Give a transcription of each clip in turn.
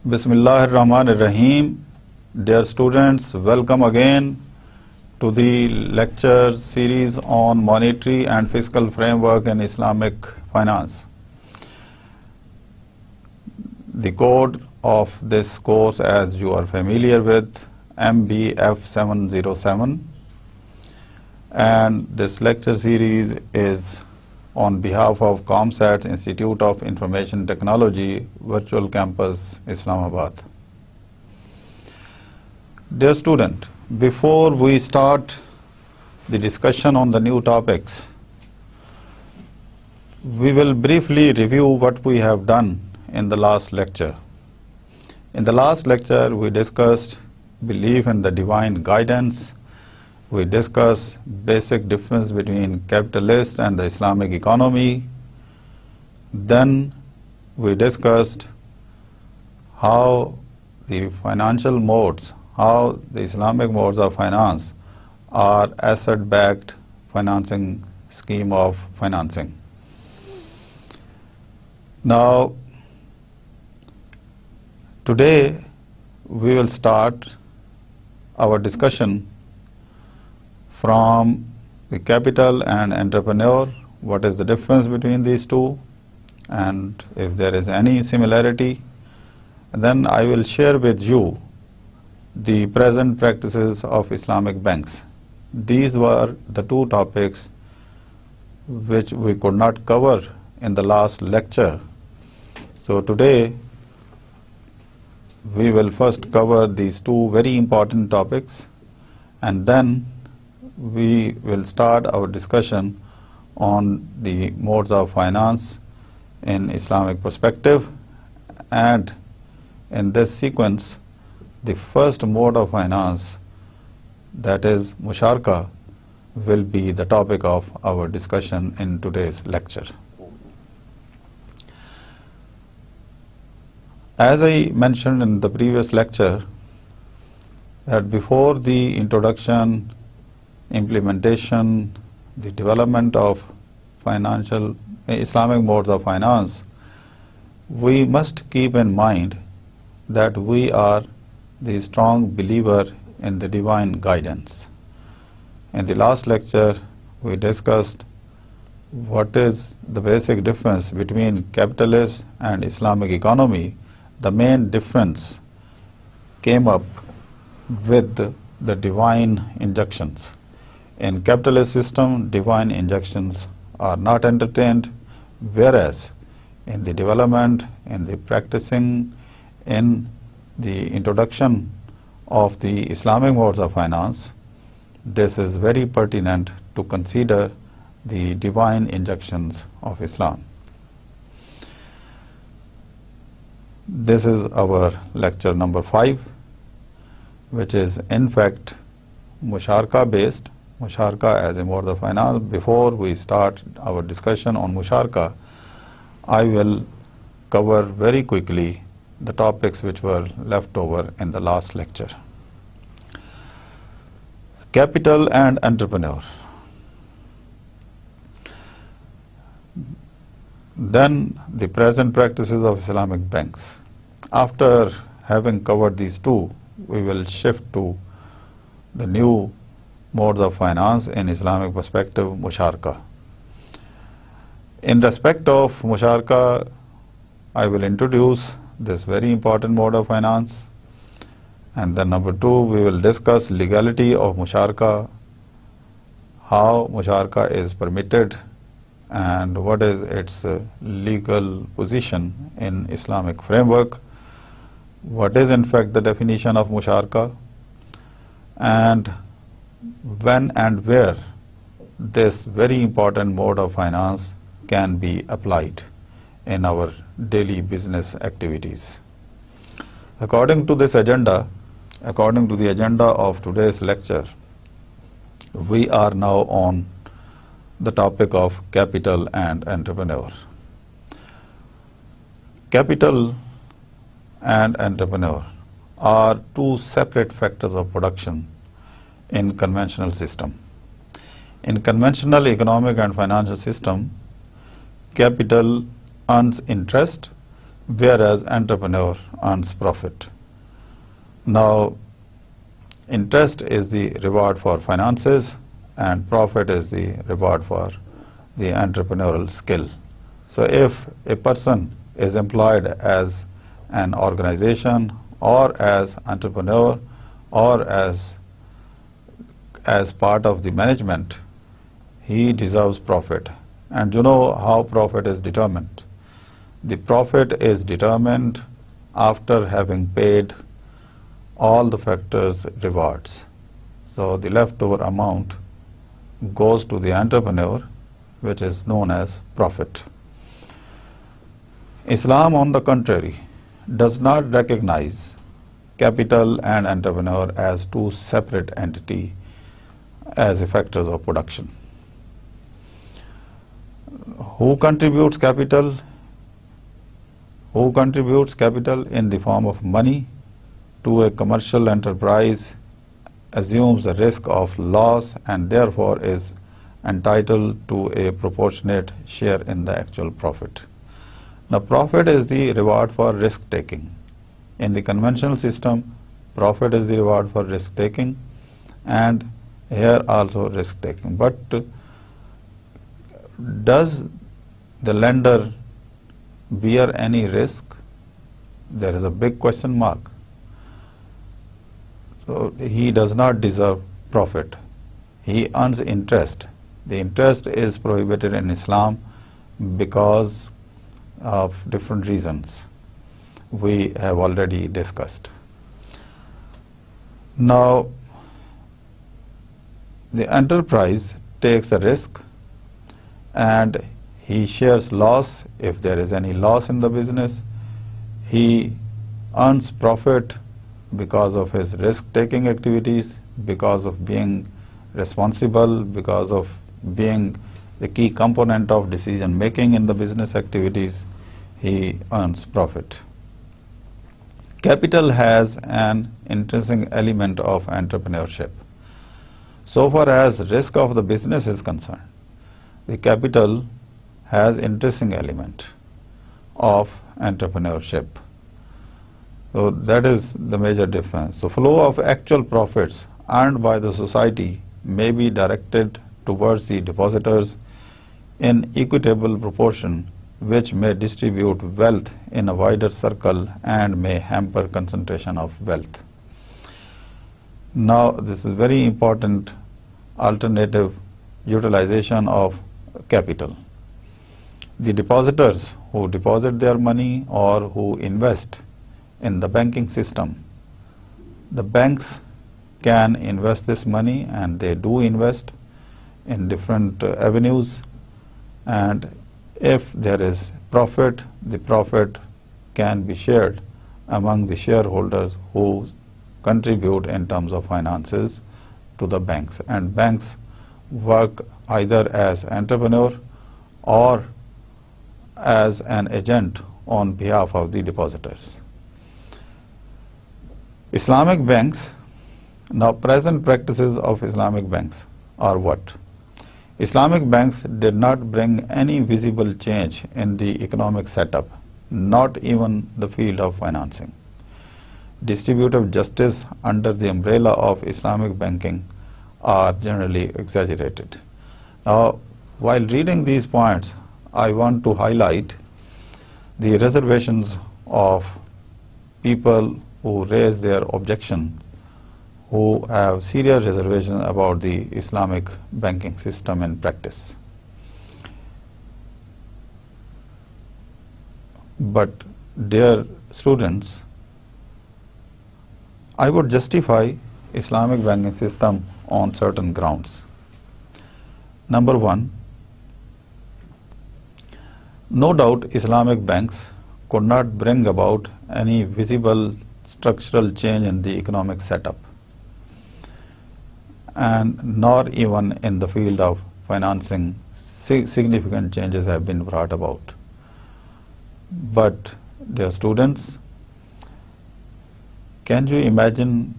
Bismillahirrahmanirrahim. Dear students, welcome again to the lecture series on monetary and fiscal framework in Islamic finance. The code of this course, as you are familiar with, MBF707, and this lecture series is on behalf of ComSat's Institute of Information Technology, Virtual Campus, Islamabad. Dear student, before we start the discussion on the new topics, we will briefly review what we have done in the last lecture. In the last lecture, we discussed belief in the divine guidance. We discussed basic difference between capitalist and the Islamic economy. Then we discussed how the financial modes, how the Islamic modes of finance are asset-backed financing scheme of financing. Now, today we will start our discussion from the capital and entrepreneur, what is the difference between these two, and if there is any similarity. And then I will share with you the present practices of Islamic banks. These were the two topics which we could not cover in the last lecture. So today we will first cover these two very important topics, and then we will start our discussion on the modes of finance in Islamic perspective. And in this sequence, the first mode of finance, that is Musharaka, will be the topic of our discussion in today's lecture. As I mentioned in the previous lecture, that before the introduction, implementation, the development of financial Islamic modes of finance, we must keep in mind that we are the strong believer in the divine guidance. In the last lecture, we discussed what is the basic difference between capitalist and Islamic economy. The main difference came up with the divine injunctions. In capitalist system, divine injunctions are not entertained, whereas in the development, in the practicing, in the introduction of the Islamic modes of finance, this is very pertinent to consider the divine injunctions of Islam. This is our lecture number 5, which is in fact Musharaka based. Musharaka as a mode of finance. Before we start our discussion on Musharaka, I will cover very quickly the topics which were left over in the last lecture. Capital and entrepreneur. Then the present practices of Islamic banks. After having covered these two, we will shift to the new modes of finance in Islamic perspective, Musharaka. In respect of Musharaka, I will introduce this very important mode of finance, and then number 2, we will discuss legality of Musharaka, how Musharaka is permitted and what is its legal position in Islamic framework, what is in fact the definition of Musharaka, and when and where this very important mode of finance can be applied in our daily business activities. According to this agenda, according to the agenda of today's lecture, we are now on the topic of capital and entrepreneur. Capital and entrepreneur are two separate factors of production in conventional system. In conventional economic and financial system, capital earns interest whereas entrepreneur earns profit. Now, interest is the reward for finances and profit is the reward for the entrepreneurial skill. So if a person is employed as an organization or as entrepreneur or as part of the management, he deserves profit. And you know how profit is determined. The profit is determined after having paid all the factors rewards. So the leftover amount goes to the entrepreneur, which is known as profit. Islam, on the contrary, does not recognize capital and entrepreneur as two separate entities as factors of production. Who contributes capital? Who contributes capital in the form of money to a commercial enterprise assumes the risk of loss and therefore is entitled to a proportionate share in the actual profit. Now, profit is the reward for risk taking. In the conventional system, profit is the reward for risk taking, and here also risk taking. But does the lender bear any risk? There is a big question mark. So he does not deserve profit. He earns interest. The interest is prohibited in Islam because of different reasons we have already discussed. Now, the enterprise takes a risk and he shares loss if there is any loss in the business. He earns profit because of his risk-taking activities, because of being responsible, because of being the key component of decision-making in the business activities. He earns profit. Capital has an intrinsic element of entrepreneurship. So far as risk of the business is concerned, the capital has intrinsic element of entrepreneurship. So that is the major difference. So flow of actual profits earned by the society may be directed towards the depositors in equitable proportion, which may distribute wealth in a wider circle and may hamper concentration of wealth. Now, this is very important alternative utilization of capital. The depositors who deposit their money or who invest in the banking system, the banks can invest this money, and they do invest in different avenues, and if there is profit, the profit can be shared among the shareholders who contribute in terms of finances to the banks, and banks work either as entrepreneur or as an agent on behalf of the depositors. Islamic banks, now present practices of Islamic banks are what? Islamic banks did not bring any visible change in the economic setup, not even the field of financing. Distributive justice under the umbrella of Islamic banking are generally exaggerated. Now, while reading these points, I want to highlight the reservations of people who raise their objection, who have serious reservations about the Islamic banking system in practice. But dear students, I would justify Islamic banking system on certain grounds. Number one, no doubt Islamic banks could not bring about any visible structural change in the economic setup, and nor even in the field of financing significant changes have been brought about. But dear students, can you imagine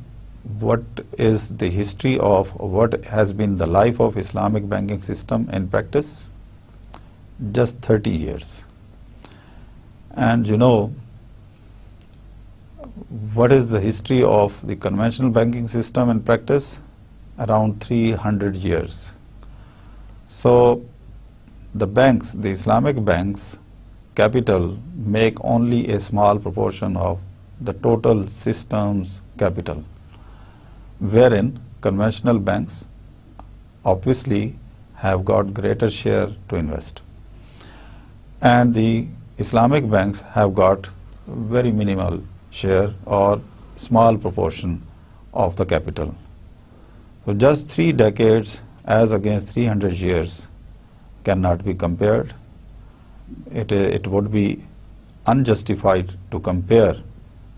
what is the history of what has been the life of Islamic banking system in practice? Just 30 years. And you know, What is the history of the conventional banking system in practice? Around 300 years. So the banks, the Islamic banks, capital make only a small proportion of the total system's capital, wherein conventional banks obviously have got greater share to invest. And the Islamic banks have got very minimal share or small proportion of the capital. So just 3 decades as against 300 years cannot be compared. It would be unjustified to compare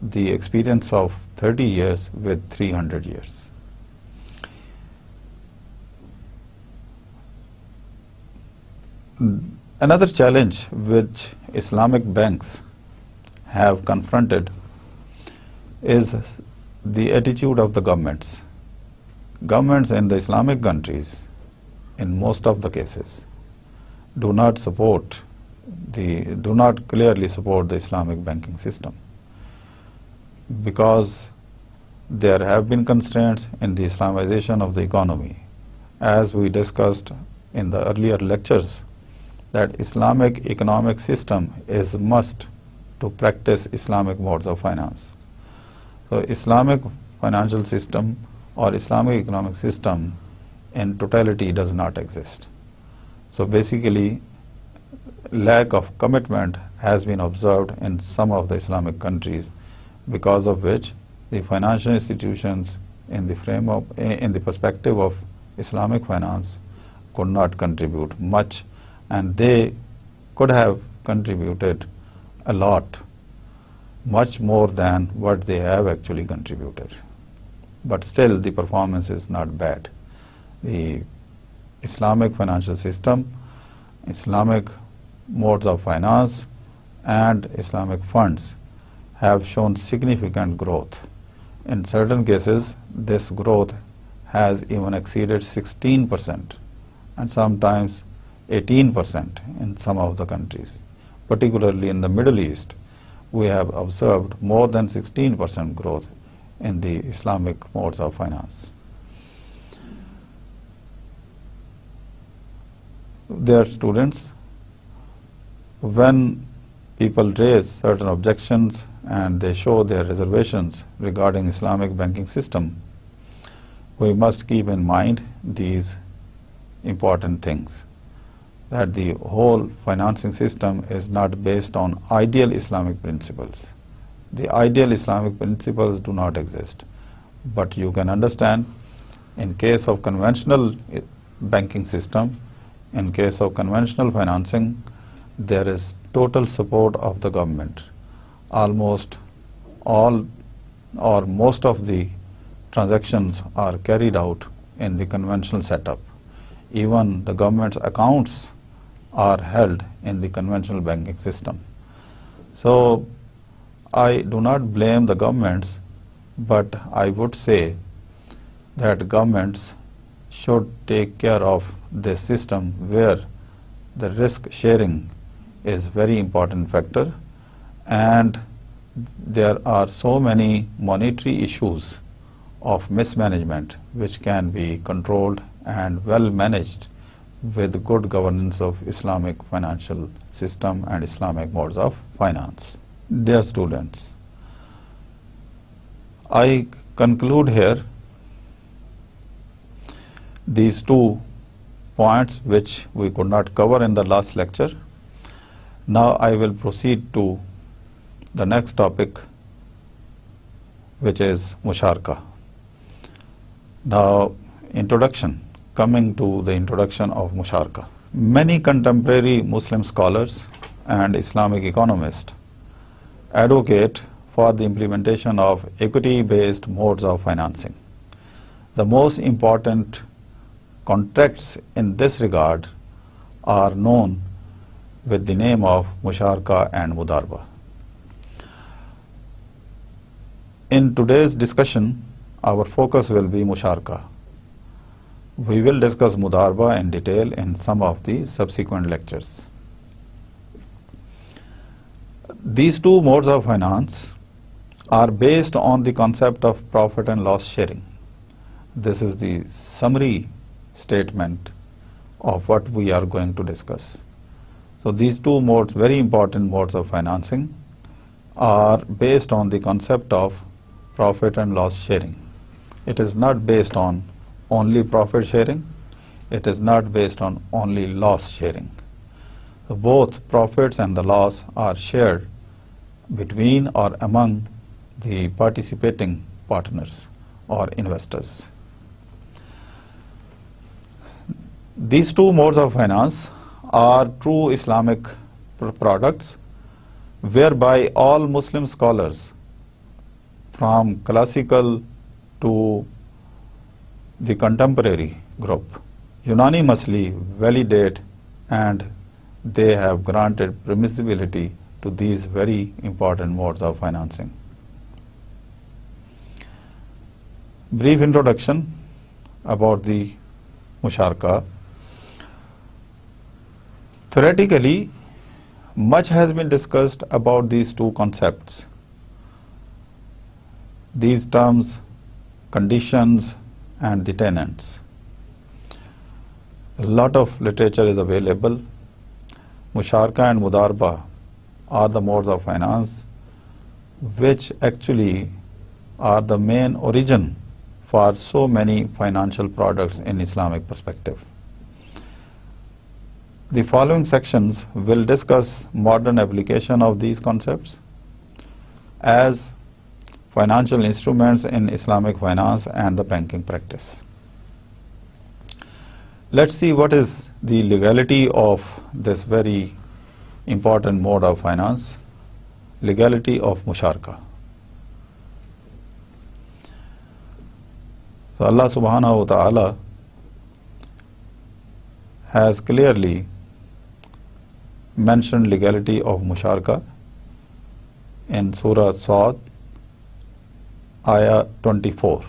the experience of 30 years with 300 years. Another challenge which Islamic banks have confronted is the attitude of the governments. Governments in the Islamic countries, in most of the cases, do not clearly support the Islamic banking system, because there have been constraints in the Islamization of the economy. As we discussed in the earlier lectures, that Islamic economic system is a must to practice Islamic modes of finance. So Islamic financial system or Islamic economic system in totality does not exist. So basically, lack of commitment has been observed in some of the Islamic countries, because of which the financial institutions in the perspective of Islamic finance could not contribute much, and they could have contributed a lot, much more than what they have actually contributed. But still the performance is not bad. The Islamic financial system, Islamic modes of finance and Islamic funds have shown significant growth. In certain cases, this growth has even exceeded 16% and sometimes 18% in some of the countries. Particularly in the Middle East, we have observed more than 16% growth in the Islamic modes of finance. Dear students, when people raise certain objections and they show their reservations regarding Islamic banking system, we must keep in mind these important things, that the whole financing system is not based on ideal Islamic principles. The ideal Islamic principles do not exist. But you can understand, in case of conventional banking system, in case of conventional financing, there is total support of the government. Almost all or most of the transactions are carried out in the conventional setup. Even the government's accounts are held in the conventional banking system. So I do not blame the governments, but I would say that governments should take care of this system where the risk sharing is very important factor, and there are so many monetary issues of mismanagement which can be controlled and well managed with good governance of Islamic financial system and Islamic modes of finance. Dear students, I conclude here these 2 points which we could not cover in the last lecture. Now I will proceed to the next topic, which is Musharaka. Now, coming to the introduction of Musharaka. Many contemporary Muslim scholars and Islamic economists advocate for the implementation of equity-based modes of financing. The most important contracts in this regard are known with the name of Musharaka and Mudarba. In today's discussion, our focus will be Musharaka. We will discuss Mudarba in detail in some of the subsequent lectures. These 2 modes of finance are based on the concept of profit and loss sharing. This is the summary statement of what we are going to discuss. So these two modes, very important modes of financing, are based on the concept of profit and loss sharing. It is not based on only profit sharing. It is not based on only loss sharing. So both profits and the loss are shared between or among the participating partners or investors. These two modes of finance are true Islamic products whereby all Muslim scholars from classical to the contemporary group unanimously validate, and they have granted permissibility to these very important modes of financing. Brief introduction about the musharaka. Theoretically, much has been discussed about these two concepts. These terms, conditions and the tenants. A lot of literature is available. Musharaka and Mudarba are the modes of finance which actually are the main origin for so many financial products in Islamic perspective. The following sections will discuss modern application of these concepts as financial instruments in Islamic finance and the banking practice. Let's see what is the legality of this very important mode of finance, legality of musharaka. So Allah subhanahu wa ta'ala has clearly mentioned legality of musharaka in Surah Sad, Ayah 24.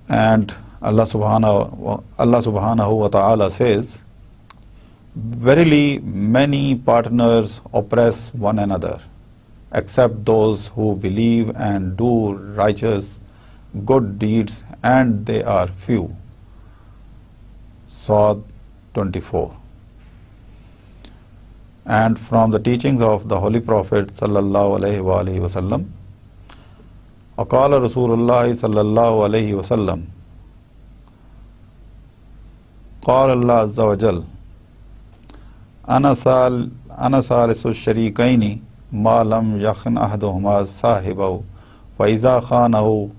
And Allah subhanahu wa ta'ala says, verily many partners oppress one another, except those who believe and do righteous good deeds, and they are few. Sad 24. And from the teachings of the Holy Prophet sallallahu alaihi wasallam, aqala Rasulullah sallallahu alaihi wasallam, qala Allah azza wa jal, ana salisu sharikaini ma lam yakhin ahaduhuma sahibahu wa iza khanahu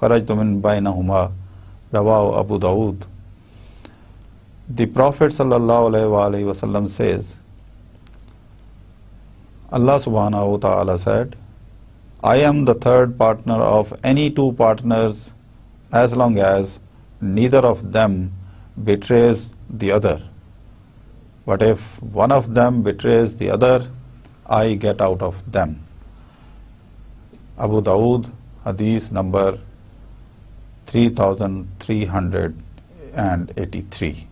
kharajtu min bainahuma, rawahu Abu Dawood. The Prophet sallallahu alaihi wasallam says, Allah subhanahu wa ta'ala said, I am the third partner of any two partners as long as neither of them betrays the other. But if one of them betrays the other, I get out of them. Abu Dawood, hadith number 3383.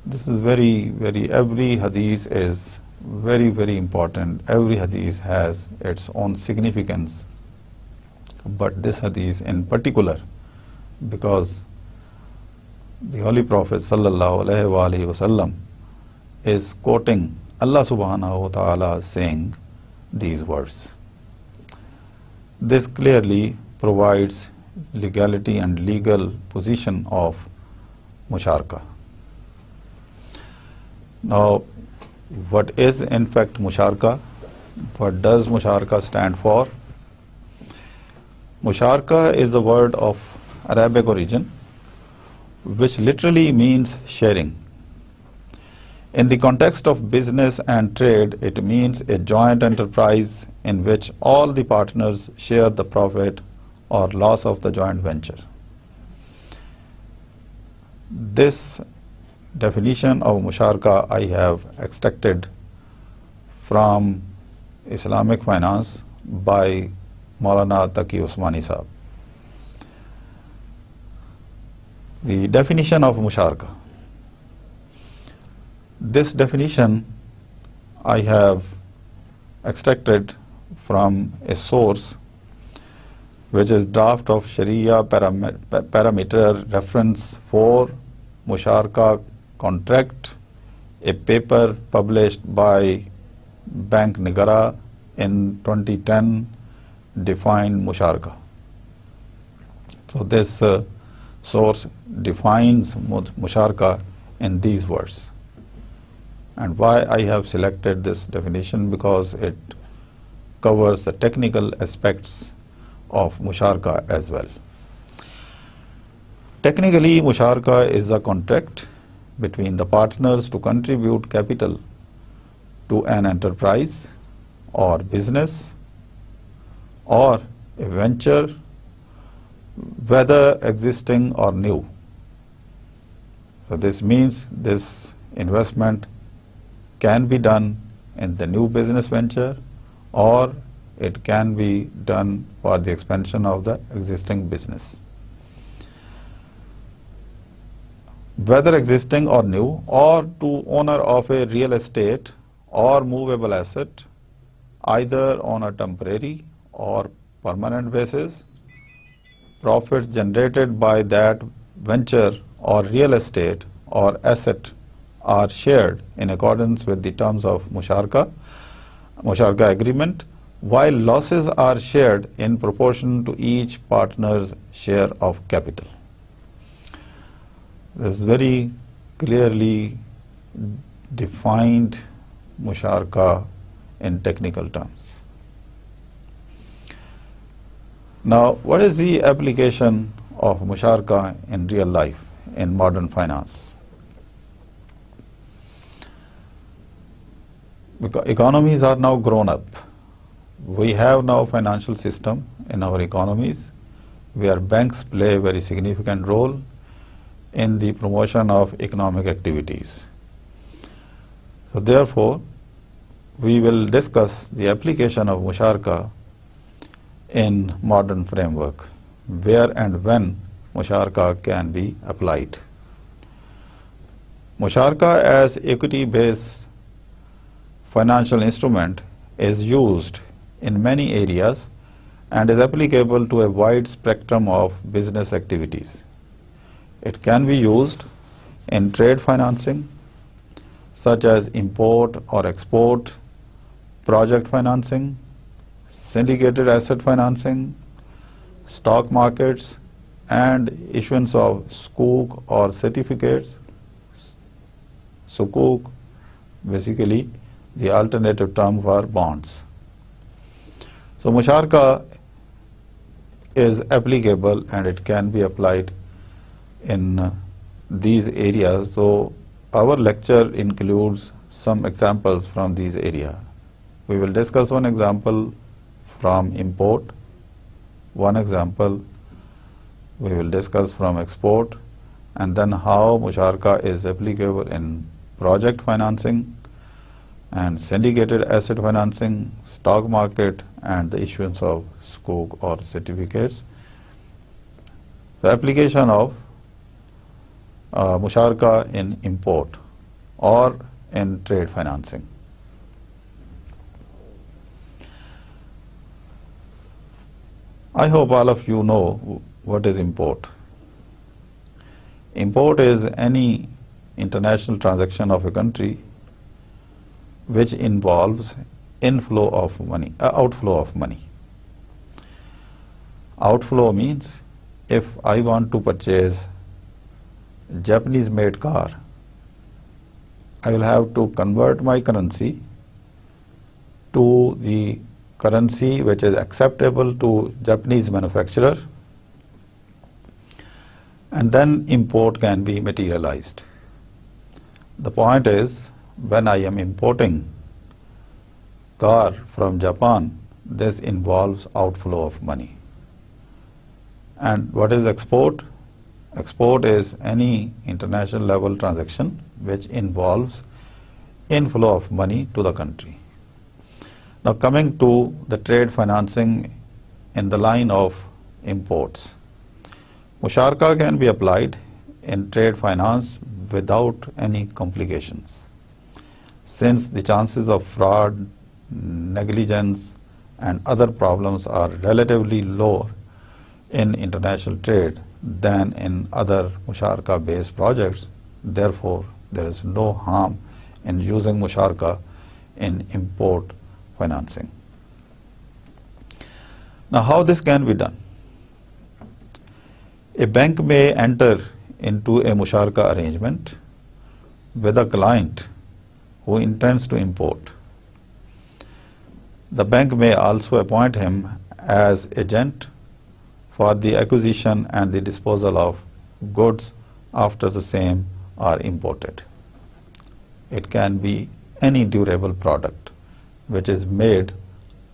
This is very, every hadith is very important. Every hadith has its own significance. But this hadith in particular, because the Holy Prophet sallallahu alaihi wasallam is quoting Allah subhanahu wa ta'ala saying these words. This clearly provides legality and legal position of musharaka. Now, what is in fact musharaka? What does musharaka stand for? Musharaka is a word of Arabic origin which literally means sharing. In the context of business and trade, it means a joint enterprise in which all the partners share the profit or loss of the joint venture. This definition of musharaka I have extracted from Islamic finance by Maulana Taqi Usmani Sahab. The definition of musharaka. This definition I have extracted from a source which is draft of Sharia parameter reference for Musharaka contract, a paper published by Bank Nigara in 2010 defined Musharaka. So this source defines Musharaka in these words. And why I have selected this definition? Because it covers the technical aspects of Musharaka as well. Technically, Musharaka is a contract between the partners to contribute capital to an enterprise or business or a venture, whether existing or new. So this means this investment can be done in the new business venture, or it can be done for the expansion of the existing business. Whether existing or new, or to owner of a real estate or movable asset, either on a temporary or permanent basis, profits generated by that venture or real estate or asset are shared in accordance with the terms of Musharaka agreement, while losses are shared in proportion to each partner's share of capital. This is very clearly defined Musharaka in technical terms. Now, what is the application of Musharaka in real life, in modern finance? Because economies are now grown up. We have now financial system in our economies where banks play a very significant role in the promotion of economic activities. So therefore, we will discuss the application of Musharaka in modern framework, where and when Musharaka can be applied. Musharaka as equity-based financial instrument is used in many areas and is applicable to a wide spectrum of business activities. It can be used in trade financing, such as import or export, project financing, syndicated asset financing, stock markets, and issuance of sukuk or certificates. Sukuk, basically the alternative term for bonds. So Musharaka is applicable and it can be applied in these areas. So our lecture includes some examples from these areas. We will discuss one example from import, one example we will discuss from export, and then how Musharaka is applicable in project financing and syndicated asset financing, stock market, and the issuance of sukuk or certificates. The application of Musharaka in import or in trade financing. I hope all of you know what is import. Import is any international transaction of a country which involves inflow of money, outflow of money. Outflow means if I want to purchase Japanese made car, I will have to convert my currency to the currency which is acceptable to Japanese manufacturer, and then import can be materialized. The point is, when I am importing car from Japan, this involves outflow of money. And what is export? Export is any international level transaction which involves inflow of money to the country. Now coming to the trade financing in the line of imports. Musharaka can be applied in trade finance without any complications, since the chances of fraud negligence, and other problems are relatively lower in international trade than in other Musharaka-based projects. Therefore, there is no harm in using Musharaka in import financing. Now, how this can be done? A bank may enter into a Musharaka arrangement with a client who intends to import. The bank may also appoint him as agent for the acquisition and the disposal of goods after the same are imported. It can be any durable product which is made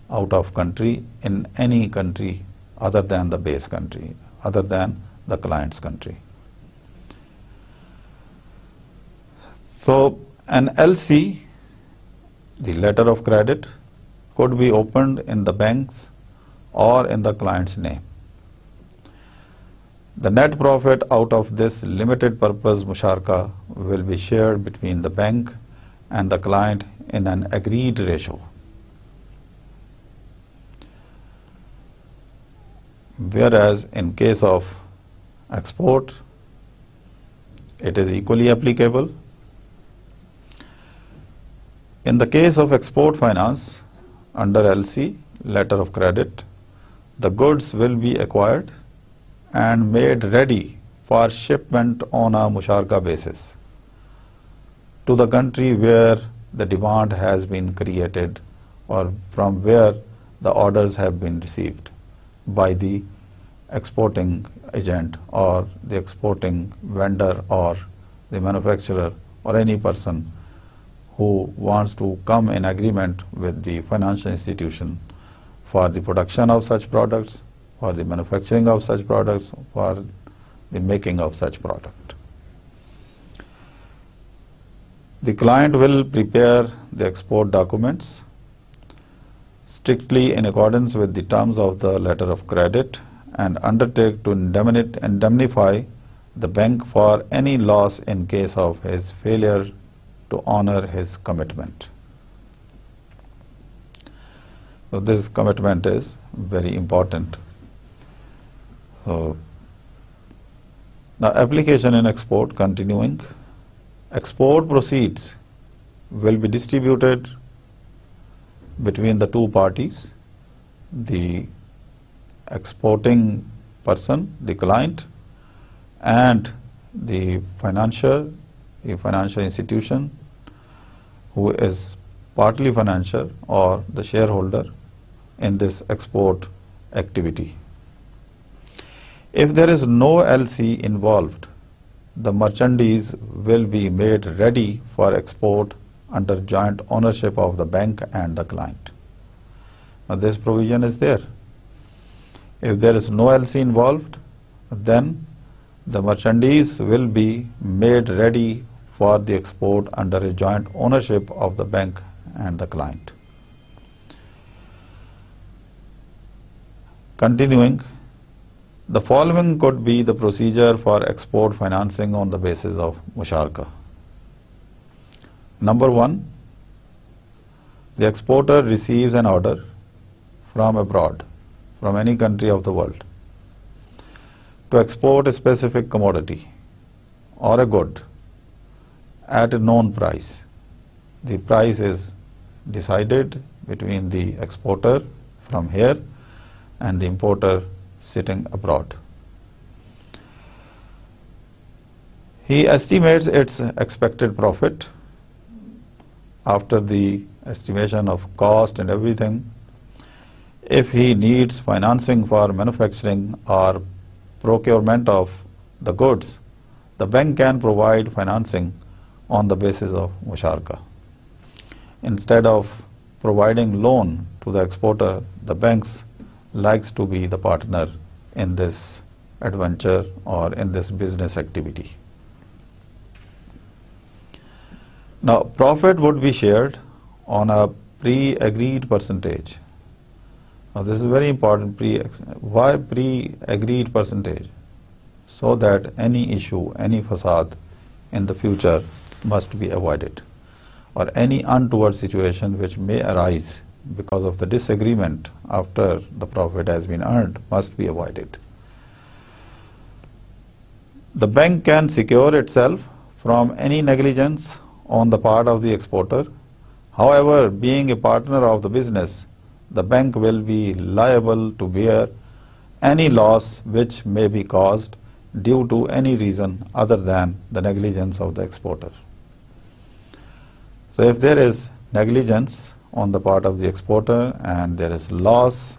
out of country in any country other than the base country, other than the client's country. So an LC, the letter of credit, could be opened in the bank's or in the client's name. The net profit out of this limited purpose Musharaka will be shared between the bank and the client in an agreed ratio. Whereas in case of export, it is equally applicable. In the case of export finance under LC, letter of credit, the goods will be acquired and made ready for shipment on a Musharaka basis to the country where the demand has been created or from where the orders have been received by the exporting agent or the exporting vendor or the manufacturer or any person who wants to come in agreement with the financial institution for the production of such products, for the manufacturing of such products, for the making of such product. The client will prepare the export documents strictly in accordance with the terms of the letter of credit and undertake to indemnify the bank for any loss in case of his failure to honor his commitment. So this commitment is very important. So now application in export, continuing. Export proceeds will be distributed between the two parties, the exporting person, the client, and the financial institution who is partly financial or the shareholder in this export activity. If there is no LC involved, the merchandise will be made ready for export under joint ownership of the bank and the client. Now this provision is there. If there is no LC involved, then the merchandise will be made ready for the export under a joint ownership of the bank and the client. Continuing, the following could be the procedure for export financing on the basis of Musharaka. Number one, the exporter receives an order from abroad, from any country of the world, to export a specific commodity or a good at a known price. The price is decided between the exporter from here and the importer sitting abroad. He estimates its expected profit after the estimation of cost and everything. If he needs financing for manufacturing or procurement of the goods, the bank can provide financing on the basis of Musharaka. Instead of providing loan to the exporter, the banks likes to be the partner in this adventure or in this business activity. Now, profit would be shared on a pre-agreed percentage. Now, this is very important. Why pre-agreed percentage? So that any issue, any facade in the future must be avoided, or any untoward situation which may arise because of the disagreement after the profit has been earned must be avoided. The bank can secure itself from any negligence on the part of the exporter. However, being a partner of the business, the bank will be liable to bear any loss which may be caused due to any reason other than the negligence of the exporter. So if there is negligence on the part of the exporter and there is loss,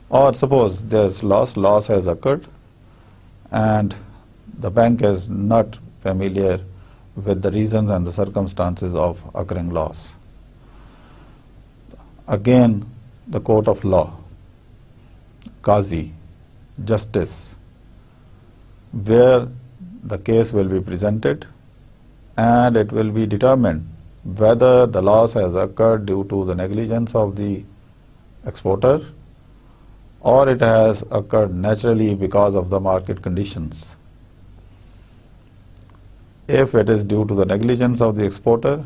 or suppose there is loss has occurred and the bank is not familiar with the reasons and the circumstances of occurring loss. Again, the court of law, Qazi, justice, where the case will be presented and it will be determined whether the loss has occurred due to the negligence of the exporter or it has occurred naturally because of the market conditions. If it is due to the negligence of the exporter,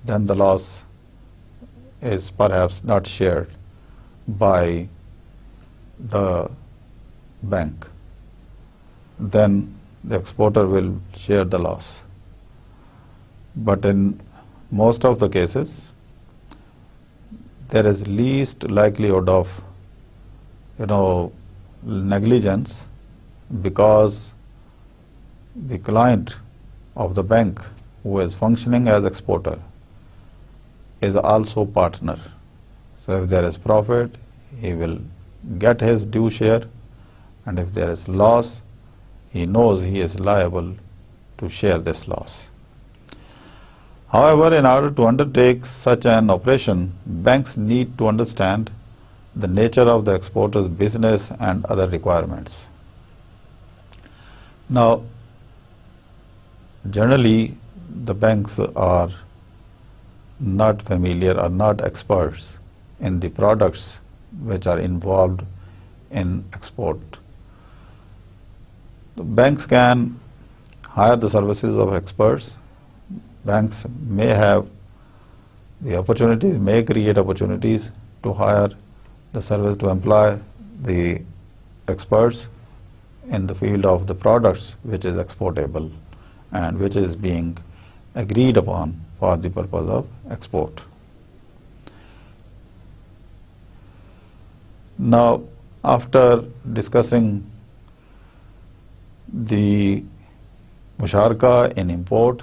then the loss is perhaps not shared by the bank. Then the exporter will share the loss. But in most of the cases, there is least likelihood of negligence because the client of the bank who is functioning as exporter is also partner. So if there is profit, he will get his due share, and if there is loss, he knows he is liable to share this loss. However, in order to undertake such an operation, banks need to understand the nature of the exporter's business and other requirements. Now, generally, the banks are not familiar or not experts in the products which are involved in export. The banks can hire the services of experts. Banks may have the opportunities, may create opportunities to hire the service, to employ the experts in the field of the products which is exportable and which is being agreed upon for the purpose of export. Now, after discussing the musharaka in import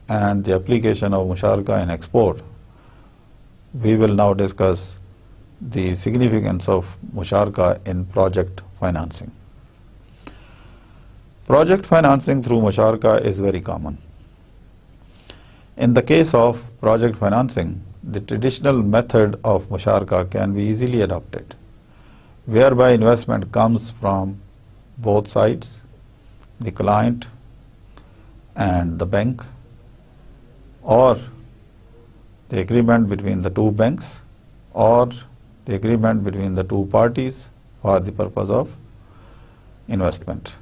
and the application of musharaka in export, we will now discuss the significance of musharaka in project financing. Project financing through musharaka is very common. In the case of project financing, the traditional method of musharaka can be easily adopted, whereby investment comes from both sides, the client and the bank, or the agreement between the two banks, or the agreement between the two parties for the purpose of investment.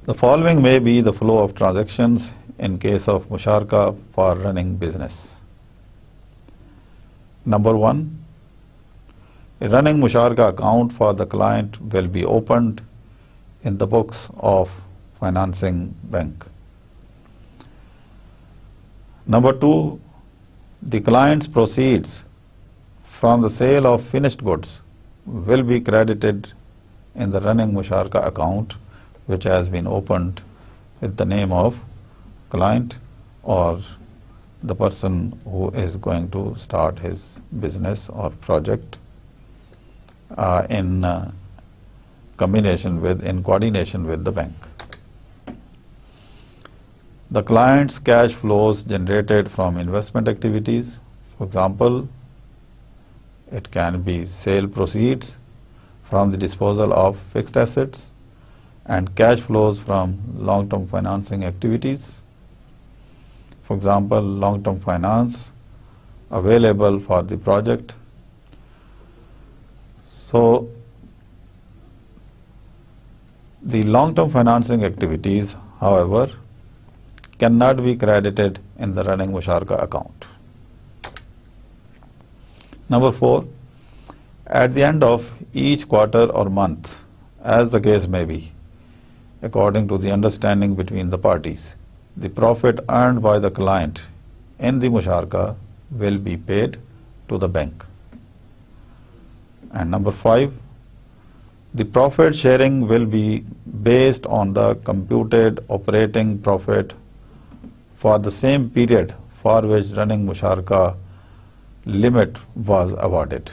The following may be the flow of transactions in case of musharaka for running business. Number one, a running musharaka account for the client will be opened in the books of financing bank. Number two, the client's proceeds from the sale of finished goods will be credited in the running musharaka account, which has been opened with the name of client or the person who is going to start his business or project in coordination with the bank. The client's cash flows generated from investment activities, for example, it can be sale proceeds from the disposal of fixed assets and cash flows from long-term financing activities. For example, long-term finance available for the project. So, the long-term financing activities, however, cannot be credited in the running musharaka account. Number 4, at the end of each quarter or month, as the case may be, according to the understanding between the parties, the profit earned by the client in the musharaka will be paid to the bank. And number 5, the profit sharing will be based on the computed operating profit for the same period for which running musharaka limit was awarded.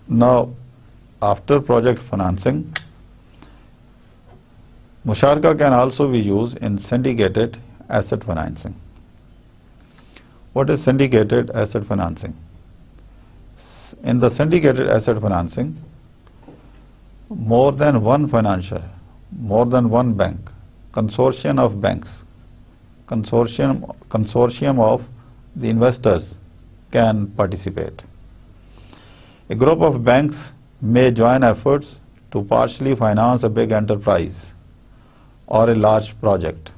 Now, after project financing, musharaka can also be used in syndicated asset financing. What is syndicated asset financing? In the syndicated asset financing, more than one financier, more than one bank, consortium of banks, consortium of the investors can participate. A group of banks may join efforts to partially finance a big enterprise or a large project.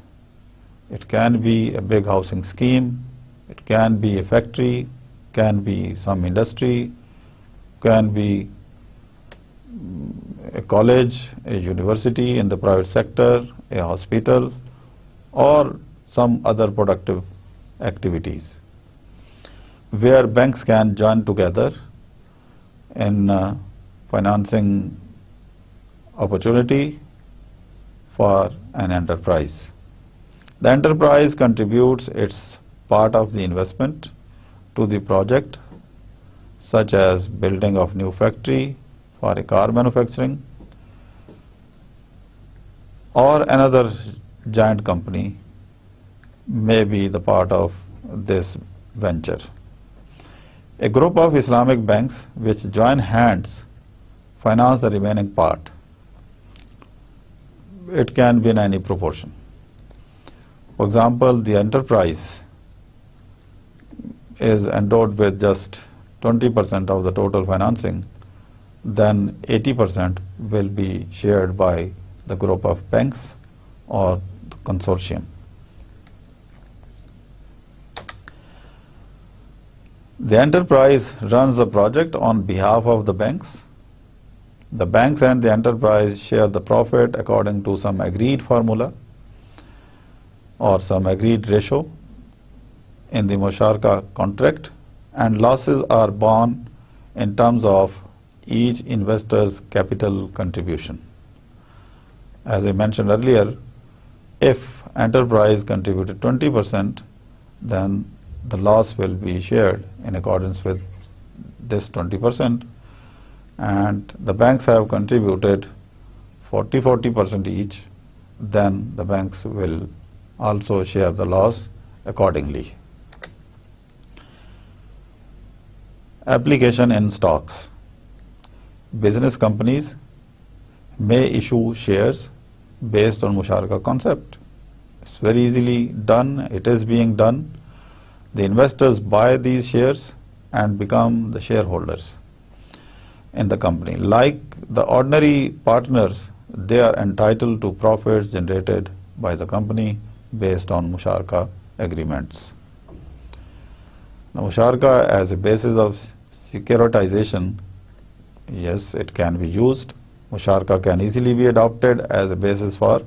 It can be a big housing scheme, it can be a factory, can be some industry, can be a college, a university in the private sector, a hospital, or some other productive activities, where banks can join together in financing opportunity for an enterprise. The enterprise contributes its part of the investment to the project, such as building of new factory for a car manufacturing, or another giant company may be the part of this venture. A group of Islamic banks which join hands finance the remaining part. It can be in any proportion. For example, the enterprise is endowed with just 20% of the total financing, then 80% will be shared by the group of banks or the consortium. The enterprise runs the project on behalf of the banks. The banks and the enterprise share the profit according to some agreed formula or some agreed ratio in the musharaka contract, and losses are borne in terms of each investor's capital contribution. As I mentioned earlier, if enterprise contributed 20%, then the loss will be shared in accordance with this 20%, and the banks have contributed 40% each, then the banks will also share the loss accordingly. Application in stocks. Business companies may issue shares based on musharaka concept. It's very easily done. It is being done. The investors buy these shares and become the shareholders in the company. Like the ordinary partners, they are entitled to profits generated by the company based on musharaka agreements. Now, musharaka as a basis of securitization, yes, it can be used. Musharaka can easily be adopted as a basis for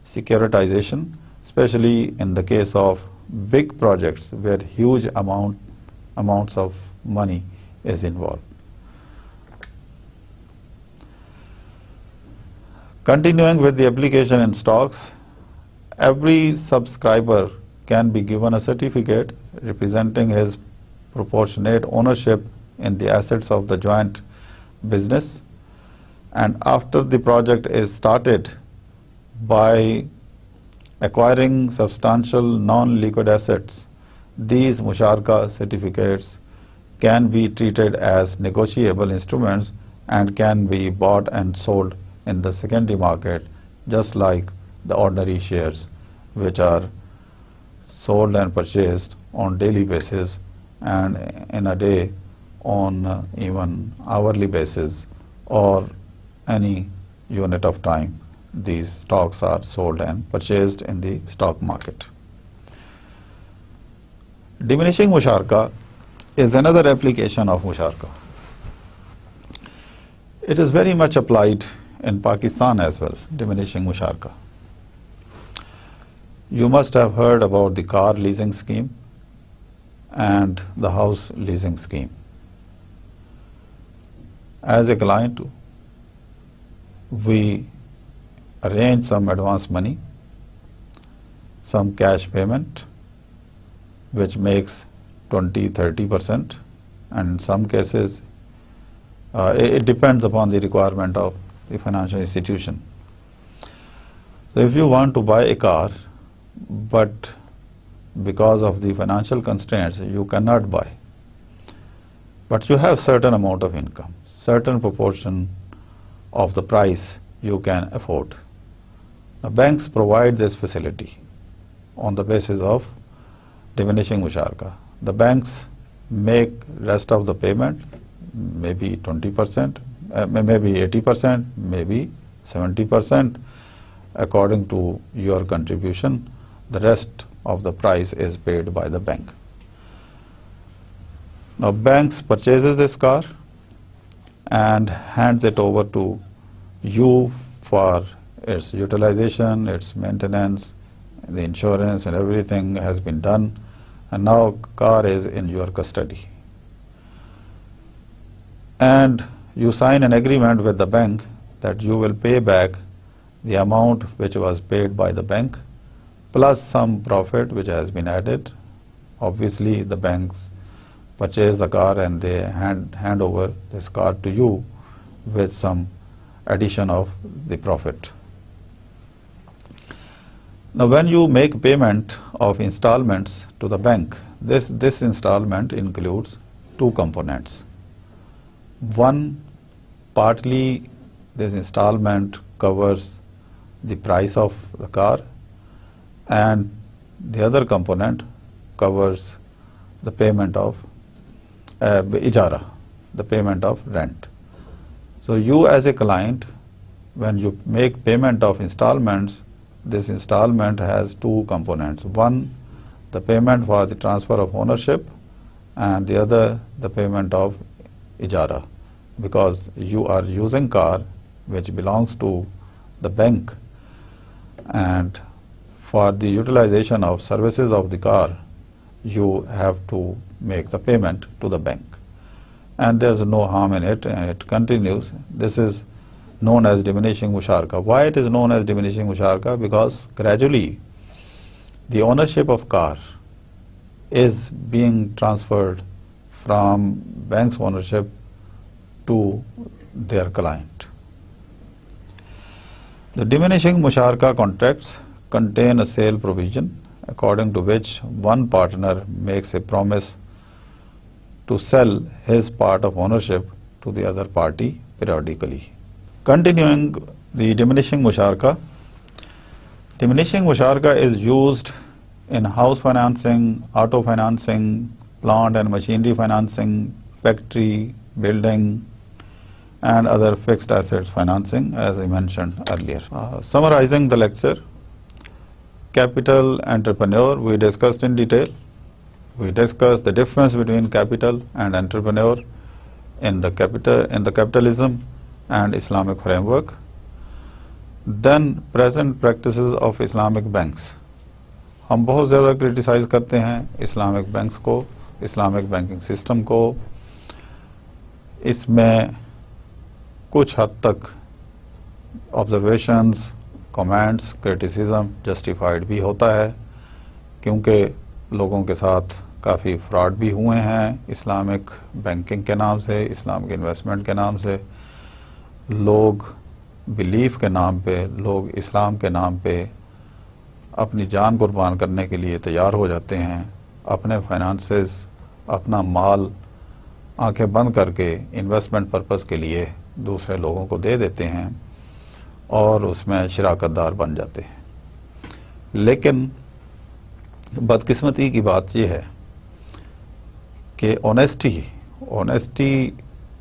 securitization, especially in the case of big projects where huge amounts of money is involved. Continuing with the application in stocks, every subscriber can be given a certificate representing his proportionate ownership in the assets of the joint business, and after the project is started, by acquiring substantial non-liquid assets, these musharaka certificates can be treated as negotiable instruments and can be bought and sold in the secondary market, just like the ordinary shares, which are sold and purchased on daily basis and in a day on even hourly basis or any unit of time. These stocks are sold and purchased in the stock market. Diminishing musharaka is another application of musharaka. It is very much applied in Pakistan as well, diminishing musharaka. You must have heard about the car leasing scheme and the house leasing scheme. As a client, we arrange some advance money, some cash payment, which makes 20-30%, and in some cases it depends upon the requirement of the financial institution. So if you want to buy a car, but because of the financial constraints you cannot buy, but you have certain amount of income, certain proportion of the price you can afford. Now, banks provide this facility on the basis of diminishing musharaka. The banks make rest of the payment, maybe 20%, maybe 80%, maybe 70%, according to your contribution. The rest of the price is paid by the bank. Now, banks purchases this car and hands it over to you for its utilization, its maintenance, the insurance and everything has been done, and now car is in your custody. And you sign an agreement with the bank that you will pay back the amount which was paid by the bank plus some profit which has been added. Obviously, the banks purchase the car and they hand over this car to you with some addition of the profit. Now, when you make payment of installments to the bank, this installment includes two components. One, partly this installment covers the price of the car, and the other component covers the payment of ijara, the payment of rent. So you as a client, when you make payment of installments, this installment has two components. One, the payment for the transfer of ownership, and the other, the payment of ijara, because you are using car which belongs to the bank, and for the utilization of services of the car, you have to make the payment to the bank. And there is no harm in it, and it continues. This is known as diminishing musharaka. Why it is known as diminishing musharaka? Because gradually the ownership of car is being transferred from bank's ownership to their client. The diminishing musharaka contracts contain a sale provision according to which one partner makes a promise to sell his part of ownership to the other party periodically. Continuing the diminishing musharaka is used in house financing, auto financing, plant and machinery financing, factory, building, and other fixed assets financing, as I mentioned earlier. Summarizing the lecture, capital entrepreneur we discussed in detail. We discussed the difference between capital and entrepreneur in the capitalism and Islamic framework. Then present practices of Islamic banks. हम बहुत ज़्यादा criticise करते हैं Islamic banks को, Islamic banking system को. इसमें कुछ हद तक ऑब्जर्वेशंस, कमेंट्स, क्रिटिसिज्म जस्टिफाइड भी होता है, क्योंकि लोगों के साथ काफ़ी फ्रॉड भी हुए हैं इस्लामिक बैंकिंग के नाम से, इस्लामिक इन्वेस्टमेंट के नाम से. लोग बिलीफ के नाम पे, लोग इस्लाम के नाम पे अपनी जान कुर्बान करने के लिए तैयार हो जाते हैं. अपने फाइनेंसेस, अपना माल आंखें बंद करके इन्वेस्टमेंट पर्पस के लिए दूसरे लोगों को दे देते हैं और उसमें शराकतदार बन जाते हैं. लेकिन बदकिस्मती की बात यह है कि ऑनेस्टी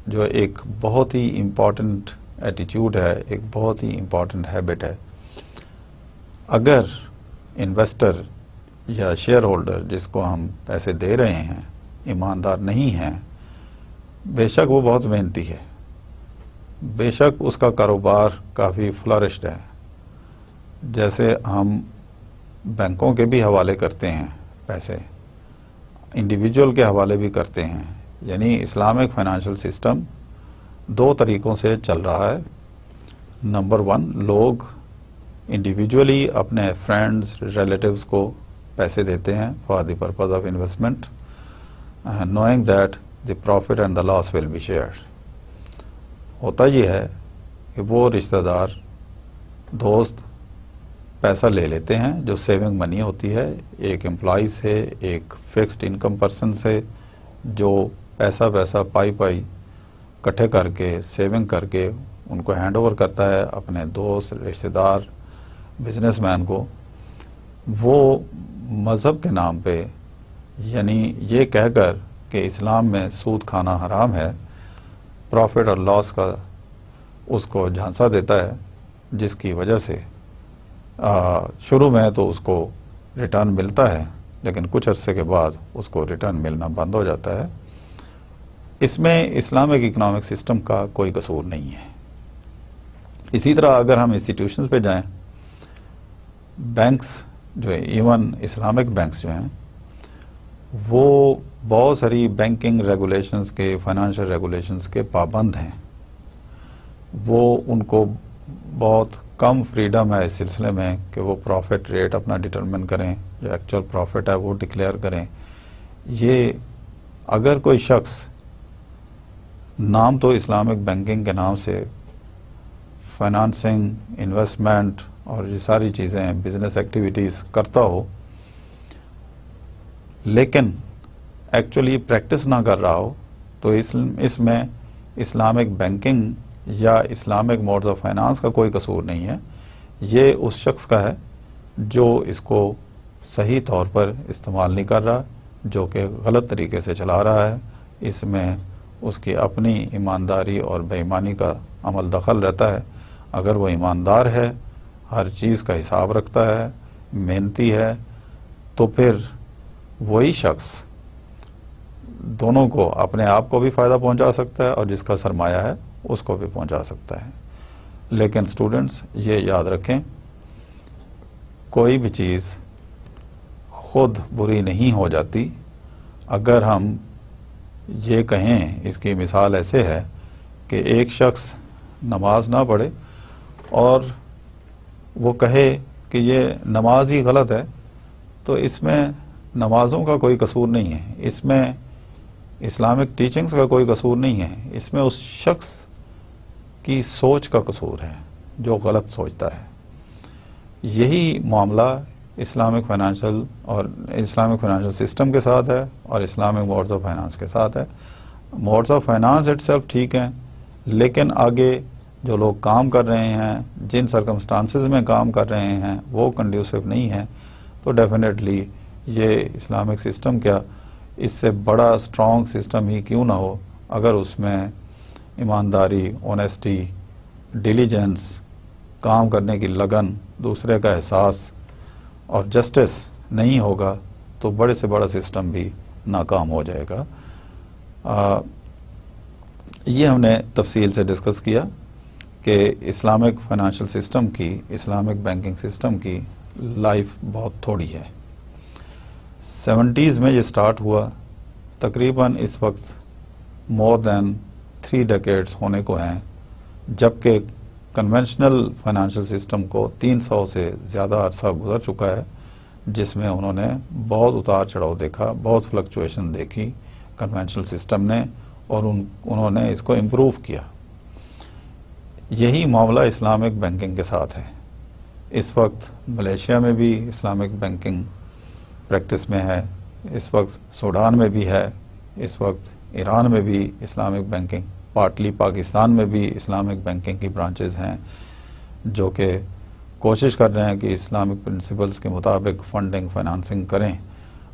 जो एक बहुत ही इम्पॉर्टेंट एटीट्यूड है, एक बहुत ही इम्पॉर्टेंट हैबिट है. अगर इन्वेस्टर یا شیئر ہولڈر جس کو ہم پیسے دے رہے ہیں ایماندار نہیں ہیں، بے شک وہ بہت محنتی ہے، بے شک اس کا کاروبار کافی فلورشڈ ہے، جیسے ہم بینکوں کے بھی حوالے کرتے ہیں پیسے، انڈیویجول کے حوالے بھی کرتے ہیں، یعنی اسلامک فائنانشل سسٹم دو طریقوں سے چل رہا ہے۔ نمبر 1، لوگ انڈیویجولی اپنے فرینڈز ریلیٹیوز کو پیسے دیتے ہیں for the purpose of investment, knowing that the profit and the loss will be shared. ہوتا یہ ہے کہ وہ رشتہ دار دوست پیسہ لے لیتے ہیں جو سیونگ منی ہوتی ہے، ایک امپلائی سے، ایک فکسڈ انکم پرسن سے، جو پیسہ پائی اکٹھے کر کے سیونگ کر کے ان کو ہینڈ اوور کرتا ہے اپنے دوست، رشتہ دار، بزنس مین کو۔ وہ مذہب کے نام پہ، یعنی یہ کہہ کر کہ اسلام میں سود کھانا حرام ہے، پروفٹ اور لاس کا اس کو جھانسا دیتا ہے، جس کی وجہ سے شروع میں تو اس کو ریٹرن ملتا ہے، لیکن کچھ عرصے کے بعد اس کو ریٹرن ملنا بند ہو جاتا ہے۔ اس میں اسلامک اکنامک سسٹم کا کوئی قصور نہیں ہے۔ اسی طرح اگر ہم انسٹیٹیوشنز پہ جائیں، بینکس جو ہے، ایون اسلامک بینکس جو ہیں، وہ بہت ساری بینکنگ ریگولیشنز کے، فائنانشل ریگولیشنز کے پابند ہیں۔ وہ ان کو بہت کم فریڈم ہے اس سلسلے میں کہ وہ پروفٹ ریٹ اپنا ڈٹرمن کریں، جو ایکچوئل پروفٹ ہے وہ ڈکلیئر کریں۔ یہ اگر کوئی شخص نام تو اسلامک بینکنگ کے نام سے فائنانسنگ، انویسٹمنٹ اور یہ ساری چیزیں بزنس ایکٹیویٹیز کرتا ہو، لیکن ایکچولی پریکٹس نہ کر رہا ہو، تو اس میں اسلامک بینکنگ یا اسلامک موڈز آف فائنانس کا کوئی قصور نہیں ہے۔ یہ اس شخص کا ہے جو اس کو صحیح طور پر استعمال نہیں کر رہا، جو کہ غلط طریقے سے چلا رہا ہے۔ اس میں اس کی اپنی ایمانداری اور بے ایمانی کا عمل دخل رہتا ہے۔ اگر وہ ایماندار ہے، ہر چیز کا حساب رکھتا ہے، محنتی ہے، تو پھر وہی شخص دونوں کو، اپنے آپ کو بھی فائدہ پہنچا سکتا ہے اور جس کا سرمایہ ہے اس کو بھی پہنچا سکتا ہے۔ لیکن سٹوڈنٹس یہ یاد رکھیں، کوئی بھی چیز خود بری نہیں ہو جاتی۔ اگر ہم یہ کہیں، اس کی مثال ایسے ہے کہ ایک شخص نماز نہ پڑھے اور وہ کہے کہ یہ نماز ہی غلط ہے، تو اس میں نمازوں کا کوئی قصور نہیں ہے، اس میں اسلامک ٹیچنگز کا کوئی قصور نہیں ہے، اس میں اس شخص کی سوچ کا قصور ہے جو غلط سوچتا ہے۔ یہی معاملہ اسلامک فائنانشل سسٹم کے ساتھ ہے اور اسلامک موڈز آف فائنانس کے ساتھ ہے۔ Modes of finance itself ٹھیک ہیں، لیکن آگے جو لوگ کام کر رہے ہیں، جن سرکمسٹانسز میں کام کر رہے ہیں، وہ کنڈیوسو نہیں ہیں، تو ڈیفینیٹلی یہ اسلامک سسٹم کیا، اس سے بڑا اسٹرانگ سسٹم ہی کیوں نہ ہو، اگر اس میں ایمانداری، اونیسٹی، ڈیلیجنس، کام کرنے کی لگن، دوسرے کا احساس اور جسٹس نہیں ہوگا، تو بڑے سے بڑا سسٹم بھی ناکام ہو جائے گا۔ یہ ہم نے تفصیل سے ڈسکس کیا کہ اسلامک فائنانشل سسٹم کی، اسلامک بینکنگ سسٹم کی لائف بہت تھوڑی ہے۔ 70s میں یہ سٹارٹ ہوا، تقریباً اس وقت مور دین 3 ڈیکیڈز ہونے کو ہیں، جبکہ کنونشنل فائنانشل سسٹم کو 300 سے زیادہ عرصہ گزر چکا ہے، جس میں انہوں نے بہت اتار چڑھاؤ دیکھا، بہت فلکچویشن دیکھی کنونشنل سسٹم نے، اور انہوں نے اس کو امپروو کیا۔ یہی معاملہ اسلامک بینکنگ کے ساتھ ہے۔ اس وقت ملیشیا میں بھی اسلامک بینکنگ پریکٹس میں ہے، اس وقت سوڈان میں بھی ہے، اس وقت ایران میں بھی اسلامک بینکنگ، پارٹلی پاکستان میں بھی اسلامک بینکنگ کی برانچز ہیں جو کہ کوشش کر رہے ہیں کہ اسلامک پرنسپلز کے مطابق فنڈنگ، فائنانسنگ کریں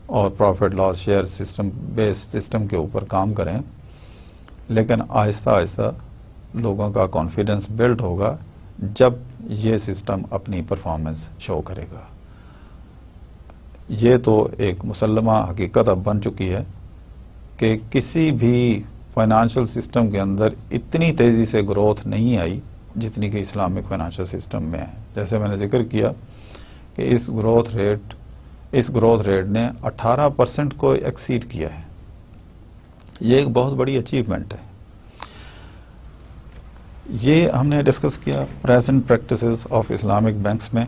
اور profit loss share system base system کے اوپر کام کریں، لیکن آہستہ آہستہ لوگوں کا کانفیڈنس بلڈ ہوگا جب یہ سسٹم اپنی پرفارمنس شو کرے گا۔ یہ تو ایک مسلمہ حقیقت اب بن چکی ہے کہ کسی بھی فائنانشل سسٹم کے اندر اتنی تیزی سے گروتھ نہیں آئی جتنی کہ اسلامک فائنانشل سسٹم میں ہے. جیسے میں نے ذکر کیا کہ اس گروتھ ریٹ نے 18% کو ایکسیڈ کیا ہے. یہ ایک بہت بڑی اچیومنٹ ہے. یہ ہم نے ڈسکس کیا present practices of Islamic banks میں.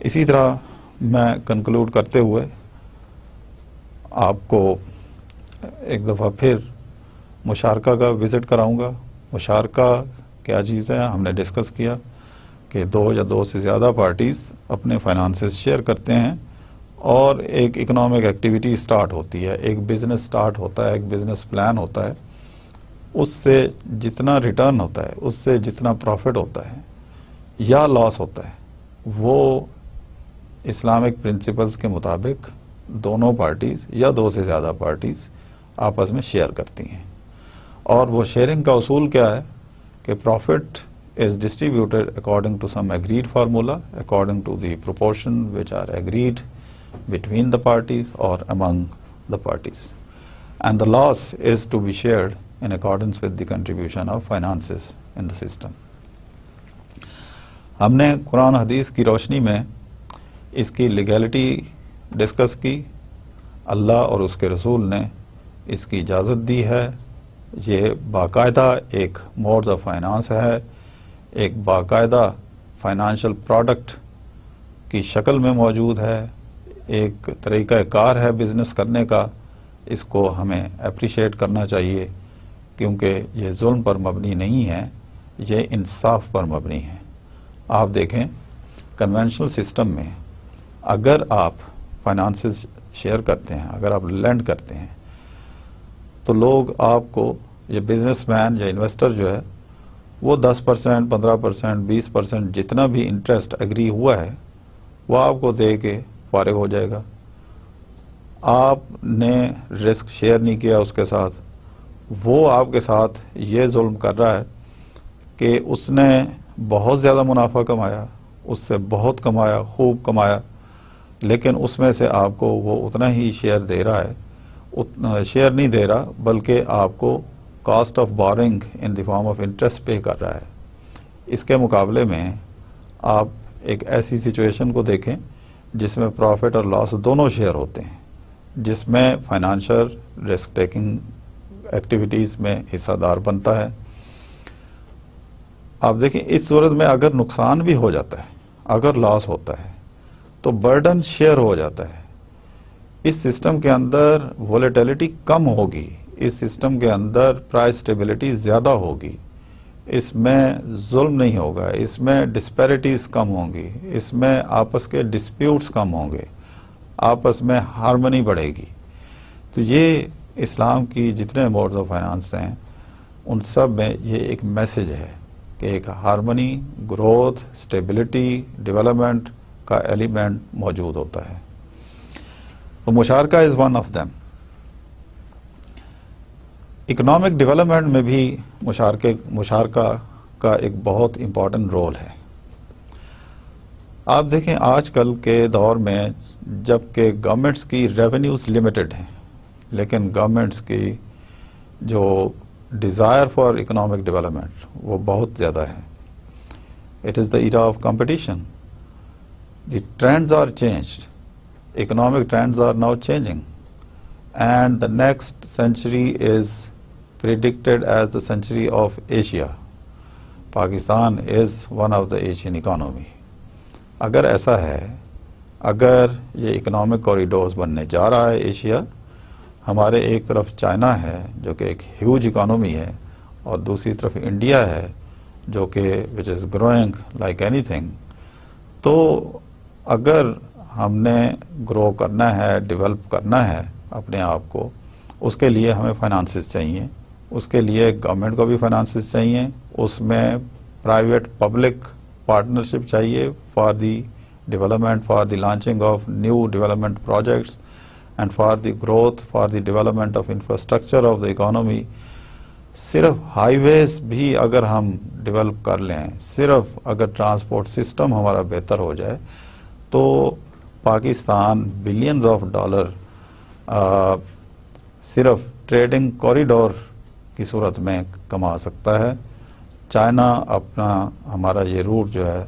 اسی طرح میں کنکلوڈ کرتے ہوئے آپ کو ایک دفعہ پھر مشارکہ کا وزٹ کراؤں گا. مشارکہ کیا چیز ہے ہم نے ڈسکس کیا کہ 2 یا 2 سے زیادہ پارٹیز اپنے فائنانسز شیئر کرتے ہیں اور ایک اکنامک ایکٹیویٹی سٹارٹ ہوتی ہے, ایک بزنس سٹارٹ ہوتا ہے, ایک بزنس پلان ہوتا ہے. اس سے جتنا ریٹرن ہوتا ہے, اس سے جتنا پروفٹ ہوتا ہے یا لاس ہوتا ہے, وہ اسلامک پرنسپلز کے مطابق دونوں پارٹیز یا 2 سے زیادہ پارٹیز آپس میں شیئر کرتی ہیں. اور وہ شیئرنگ کا اصول کیا ہے کہ profit is distributed according to some agreed formula, according to the proportion which are agreed between the parties or among the parties. And the loss is to be shared in accordance with the contribution of finances in the system. ہم نے قرآن حدیث کی روشنی میں اس کی legality discuss کی. اللہ اور اس کے رسول نے اس کی اجازت دی ہے. یہ باقاعدہ ایک موڈز آف فائنانس ہے, ایک باقاعدہ فائنانشل پروڈکٹ کی شکل میں موجود ہے, ایک طریقہ کار ہے بزنس کرنے کا. اس کو ہمیں اپریشیٹ کرنا چاہیے کیونکہ یہ ظلم پر مبنی نہیں ہے, یہ انصاف پر مبنی ہے. آپ دیکھیں کنونشنل سسٹم میں اگر آپ فائنانسز شیئر کرتے ہیں, اگر آپ لینڈ کرتے ہیں, تو لوگ آپ کو, یہ بزنس مین یا انویسٹر جو ہے وہ 10%, 15%, 20% جتنا بھی انٹرسٹ اگری ہوا ہے وہ آپ کو دے کے فارغ ہو جائے گا. آپ نے رسک شیئر نہیں کیا اس کے ساتھ. وہ آپ کے ساتھ یہ ظلم کر رہا ہے کہ اس نے بہت زیادہ منافع کمایا, اس سے بہت کمایا, خوب کمایا, لیکن اس میں سے آپ کو وہ اتنا ہی شیئر دے رہا ہے. شیئر نہیں دے رہا بلکہ آپ کو cost of boring in the form of interest pay کر رہا ہے. اس کے مقابلے میں آپ ایک ایسی سچویشن کو دیکھیں جس میں پروفٹ اور لاس دونوں شیئر ہوتے ہیں, جس میں فائنانشل رسک ٹیکنگ ایکٹیویٹیز میں حصہ دار بنتا ہے. آپ دیکھیں اس صورت میں اگر نقصان بھی ہو جاتا ہے, اگر لاس ہوتا ہے, تو برڈن شیئر ہو جاتا ہے. اس سسٹم کے اندر ولیٹیلٹی کم ہوگی, اس سسٹم کے اندر پرائس سٹیبلٹی زیادہ ہوگی, اس میں ظلم نہیں ہوگا, اس میں ڈسپیرٹیز کم ہوں گی, اس میں آپس کے ڈسپیوٹس کم ہوں گے, آپس میں ہارمنی بڑھے گی. تو یہ اسلام کی جتنے موڈز آف فائنانس ہیں ان سب میں یہ ایک میسج ہے کہ ایک ہارمنی, گروتھ, سٹیبلٹی, ڈیولپمنٹ کا ایلیمنٹ موجود ہوتا ہے. تو مشارکہ is one of them. Economic development میں بھی مشارکہ کا ایک بہت امپورٹنٹ رول ہے. آپ دیکھیں آج کل کے دور میں جبکہ گورنمنٹس کی ریونیوز لمیٹڈ ہیں, لیکن گورنمنٹس کی جو ڈیزائر فار اکنامک ڈیولپمنٹ وہ بہت زیادہ ہے. It is the era of competition. The trends are changed. Economic trends are now changing, and the next century is predicted as the century of Asia. Pakistan is one of the Asian economy. اگر ایسا ہے, اگر یہ economic corridors بننے جا رہا ہے Asia, ہمارے ایک طرف چائنا ہے جو کہ ایک ہیوج اکانومی ہے, اور دوسری طرف انڈیا ہے جو کہ which is growing like anything. تو اگر ہم نے گرو کرنا ہے, ڈیولپ کرنا ہے اپنے آپ کو, اس کے لیے ہمیں فائنانسز چاہیے, اس کے لیے گورنمنٹ کو بھی فائنانسز چاہیے, اس میں پرائیویٹ پبلک پارٹنرشپ چاہیے for the development, for the launching of new development projects and for the growth, for the development of infrastructure of the economy. صرف ہائی ویز بھی اگر ہم ڈیولپ کر لیں, صرف اگر ٹرانسپورٹ سسٹم ہمارا بہتر ہو جائے, تو پاکستان بلینز آف ڈالر صرف ٹریڈنگ کوریڈور کی صورت میں کما سکتا ہے. چائنا اپنا ہمارا یہ روٹ جو ہے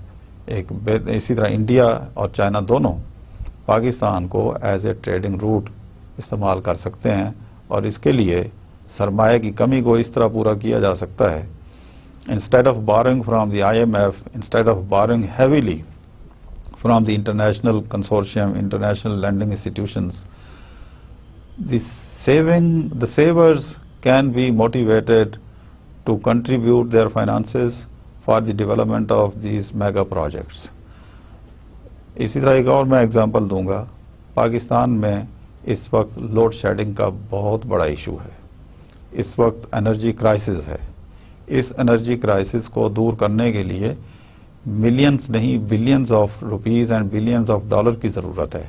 اسی طرح انڈیا اور چائنا دونوں پاکستان کو ایز اے ٹریڈنگ روٹ استعمال کر سکتے ہیں, اور اس کے لیے سرمایہ کی کمی کو اس طرح پورا کیا جا سکتا ہے. Instead of borrowing from the IMF, instead of borrowing heavily from the international consortium, international lending institutions, the savers can be motivated to contribute their finances for the development of these mega projects. اسی طرح ایک اور میں example دوں گا. پاکستان میں اس وقت load shedding کا بہت بڑا ایشو ہے. اس وقت انرجی کرائسس ہے. اس انرجی کرائسس کو دور کرنے کے لیے ملینز نہیں billions of rupees and billions of dollar کی ضرورت ہے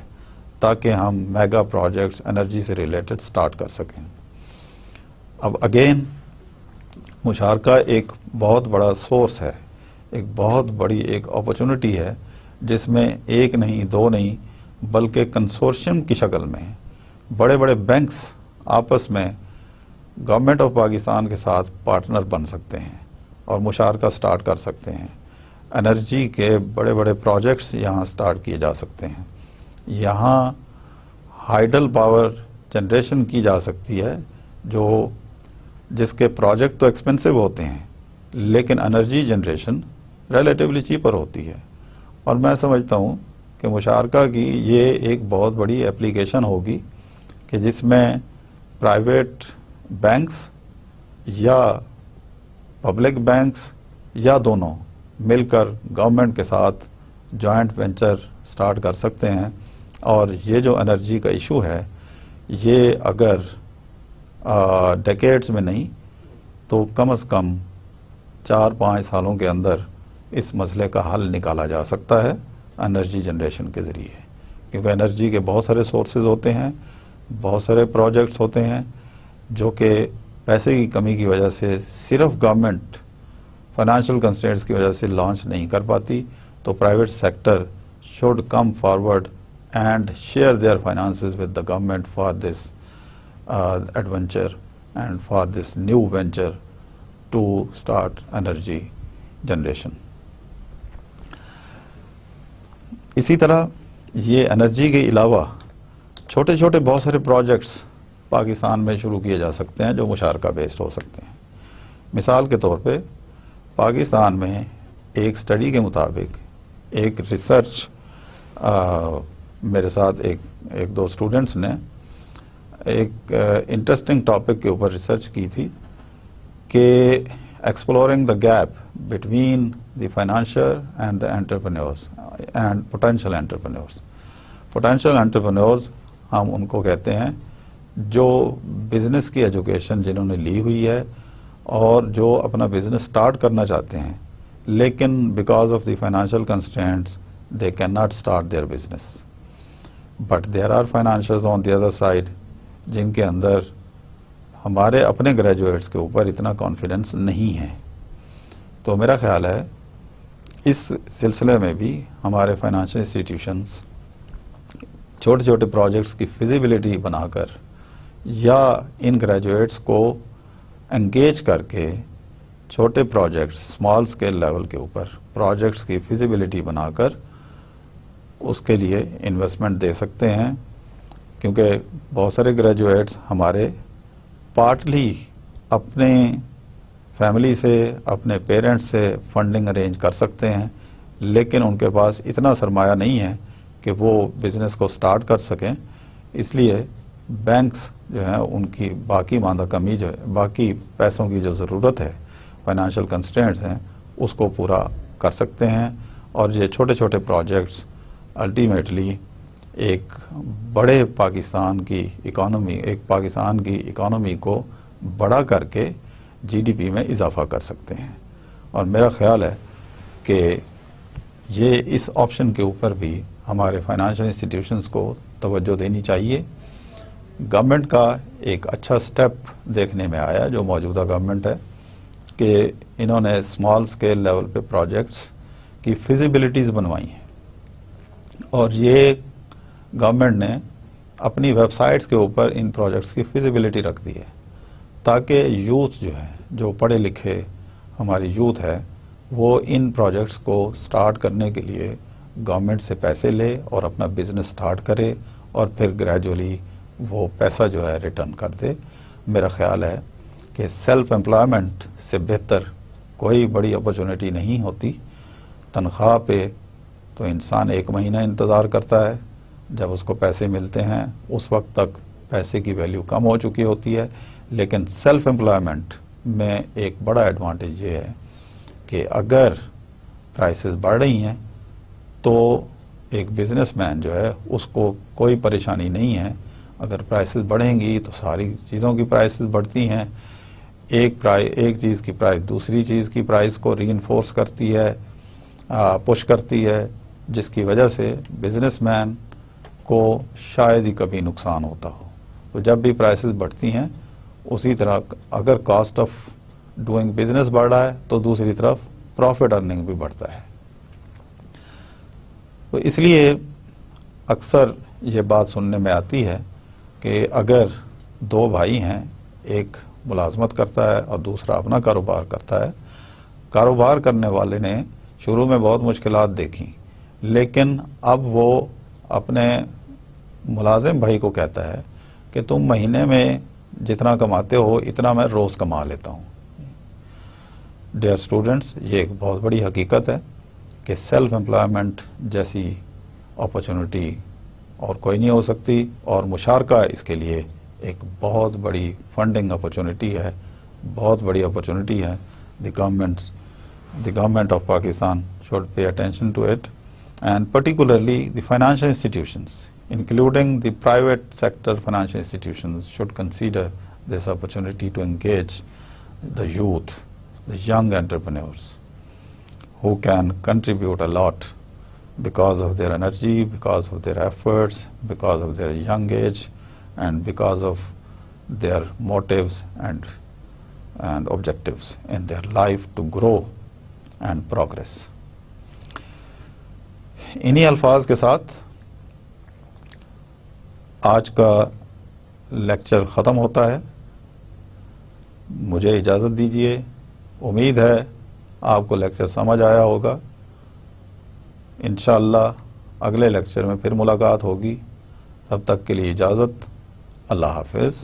تاکہ ہم میگا پروجیکٹس انرجی سے ریلیٹڈ سٹارٹ کر سکیں. اب اگین مشارکہ ایک بہت بڑا سورس ہے, ایک بہت بڑی ایک اپرچونٹی ہے جس میں ایک نہیں دو نہیں بلکہ کنسورشیم کی شکل میں بڑے بڑے بینکس آپس میں گورنمنٹ آف پاکستان کے ساتھ پارٹنر بن سکتے ہیں اور مشارکہ سٹارٹ کر سکتے ہیں. انرجی کے بڑے بڑے پروجیکٹس یہاں سٹارٹ کیے جا سکتے ہیں. یہاں ہائیڈل پاور جنریشن کی جا سکتی ہے جس کے پروجیکٹ تو ایکسپینسو ہوتے ہیں لیکن انرجی جنریشن ریلیٹیولی چیپر ہوتی ہے. اور میں سمجھتا ہوں کہ مشارکہ کی یہ ایک بہت بڑی اپلیکیشن ہوگی کہ جس میں پرائیویٹ بینکس یا پبلک بینکس یا دونوں مل کر گورنمنٹ کے ساتھ جوائنٹ وینچر سٹارٹ کر سکتے ہیں. اور یہ جو انرجی کا ایشو ہے یہ اگر ڈیکیڈز میں نہیں تو کم از کم 4-5 سالوں کے اندر اس مسئلے کا حل نکالا جا سکتا ہے انرجی جنریشن کے ذریعے, کیونکہ انرجی کے بہت سارے سورسز ہوتے ہیں, بہت سارے پروجیکٹس ہوتے ہیں جو کہ پیسے کی کمی کی وجہ سے صرف گورنمنٹ فائنینشیل کنسٹرینٹس کی وجہ سے لانچ نہیں کر پاتی. تو private sector should come forward and share their finances with the government for this adventure and for this new venture to start energy generation. اسی طرح یہ انرجی کے علاوہ چھوٹے چھوٹے بہت سارے پروجیکٹس پاکستان میں شروع کیے جا سکتے ہیں جو مشارکہ بیسڈ ہو سکتے ہیں. مثال کے طور پہ پاکستان میں ایک سٹڈی کے مطابق ایک ریسرچ میرے ساتھ ایک دو اسٹوڈنٹس نے ایک انٹرسٹنگ ٹاپک کے اوپر ریسرچ کی تھی کہ exploring the gap between the financier and the entrepreneurs and potential entrepreneurs. Potential entrepreneurs ہم ان کو کہتے ہیں جو بزنس کی ایجوکیشن جنہوں نے لی ہوئی ہے اور جو اپنا بزنس سٹارٹ کرنا چاہتے ہیں لیکن because of the financial constraints they can not start their business. But there are financials on the other side جن کے اندر ہمارے اپنے گریجویٹس کے اوپر اتنا کانفیڈنس نہیں ہے. تو میرا خیال ہے اس سلسلے میں بھی ہمارے فائنینشیل انسٹیٹیوشنز چھوٹے چھوٹے پروجیکٹس کی فیزیبلٹی بنا کر یا ان گریجویٹس کو انگیج کر کے چھوٹے پروجیکٹس اسمال اسکیل لیول کے اوپر پروجیکٹس کی فیزیبلٹی بنا کر اس کے لیے انویسٹمنٹ دے سکتے ہیں. کیونکہ بہت سارے گریجویٹس ہمارے پارٹلی اپنے فیملی سے اپنے پیرنٹس سے فنڈنگ ارینج کر سکتے ہیں لیکن ان کے پاس اتنا سرمایہ نہیں ہے کہ وہ بزنس کو سٹارٹ کر سکیں. اس لیے بینکس جو ہیں ان کی باقی ماندہ کمی جو ہے باقی پیسوں کی جو ضرورت ہے فائنینشیل کنسٹرینٹس ہیں اس کو پورا کر سکتے ہیں. اور یہ چھوٹے چھوٹے پروجیکٹس الٹیمیٹلی ایک بڑے پاکستان کی اکانومی کو بڑا کر کے جی ڈی پی میں اضافہ کر سکتے ہیں. اور میرا خیال ہے کہ یہ اس آپشن کے اوپر بھی ہمارے فائنینشیل انسٹیٹیوشنز کو توجہ دینی چاہیے. گورنمنٹ کا ایک اچھا سٹیپ دیکھنے میں آیا جو موجودہ گورنمنٹ ہے کہ انہوں نے اسمال اسکیل لیول پہ پروجیکٹس کی فیزیبلٹیز بنوائی ہیں اور یہ گورنمنٹ نے اپنی ویب سائٹس کے اوپر ان پروجیکٹس کی فیزیبلٹی رکھ دی ہے تاکہ یوتھ جو ہے، جو پڑھے لکھے ہماری یوتھ ہے، وہ ان پروجیکٹس کو سٹارٹ کرنے کے لیے گورنمنٹ سے پیسے لے اور اپنا بزنس سٹارٹ کرے اور پھر گریجولی وہ پیسہ جو ہے ریٹرن کر دے۔ میرا خیال ہے کہ سیلف امپلائمنٹ سے بہتر کوئی بڑی اپرچونٹی نہیں ہوتی۔ تنخواہ پہ تو انسان 1 مہینہ انتظار کرتا ہے، جب اس کو پیسے ملتے ہیں اس وقت تک پیسے کی ویلیو کم ہو چکی ہوتی ہے، لیکن سیلف امپلائمنٹ میں ایک بڑا ایڈوانٹیج یہ ہے کہ اگر پرائسز بڑھ رہی ہیں تو ایک بزنس مین جو ہے اس کو کوئی پریشانی نہیں ہے۔ اگر پرائسز بڑھیں گی تو ساری چیزوں کی پرائسز بڑھتی ہیں، ایک چیز کی پرائس دوسری چیز کی پرائس کو ری انفورس کرتی ہے، پش کرتی ہے، جس کی وجہ سے بزنس مین کو شاید ہی کبھی نقصان ہوتا ہو۔ تو جب بھی پرائسز بڑھتی ہیں اسی طرح اگر کاسٹ آف ڈوئنگ بزنس بڑھ رہا ہے تو دوسری طرف پروفٹ ارننگ بھی بڑھتا ہے۔ تو اس لیے اکثر یہ بات سننے میں آتی ہے کہ اگر 2 بھائی ہیں، ایک ملازمت کرتا ہے اور دوسرا اپنا کاروبار کرتا ہے، کاروبار کرنے والے نے شروع میں بہت مشکلات دیکھیں، لیکن اب وہ اپنے ملازم بھائی کو کہتا ہے کہ تم مہینے میں جتنا کماتے ہو اتنا میں روز کما لیتا ہوں۔ ڈیئر اسٹوڈنٹس، یہ ایک بہت بڑی حقیقت ہے کہ سیلف امپلائمنٹ جیسی اپرچونٹی اور کوئی نہیں ہو سکتی، اور مشارکہ اس کے لیے ایک بہت بڑی فنڈنگ اپرچونٹی ہے، بہت بڑی اپرچونٹی ہے۔ The government of Pakistan should pay attention to it, and particularly the financial institutions, including the private sector financial institutions, should consider this opportunity to engage the youth, the young entrepreneurs who can contribute a lot because of their energy, because of their efforts, because of their young age, and because of their motives and objectives in their life to grow and progress. انہی الفاظ کے ساتھ آج کا lecture ختم ہوتا ہے۔ مجھے اجازت دیجیے، امید ہے آپ کو لیکچر سمجھ آیا ہوگا۔ انشاءاللہ اگلے لیکچر میں پھر ملاقات ہوگی، تب تک کے لیے اجازت، اللہ حافظ۔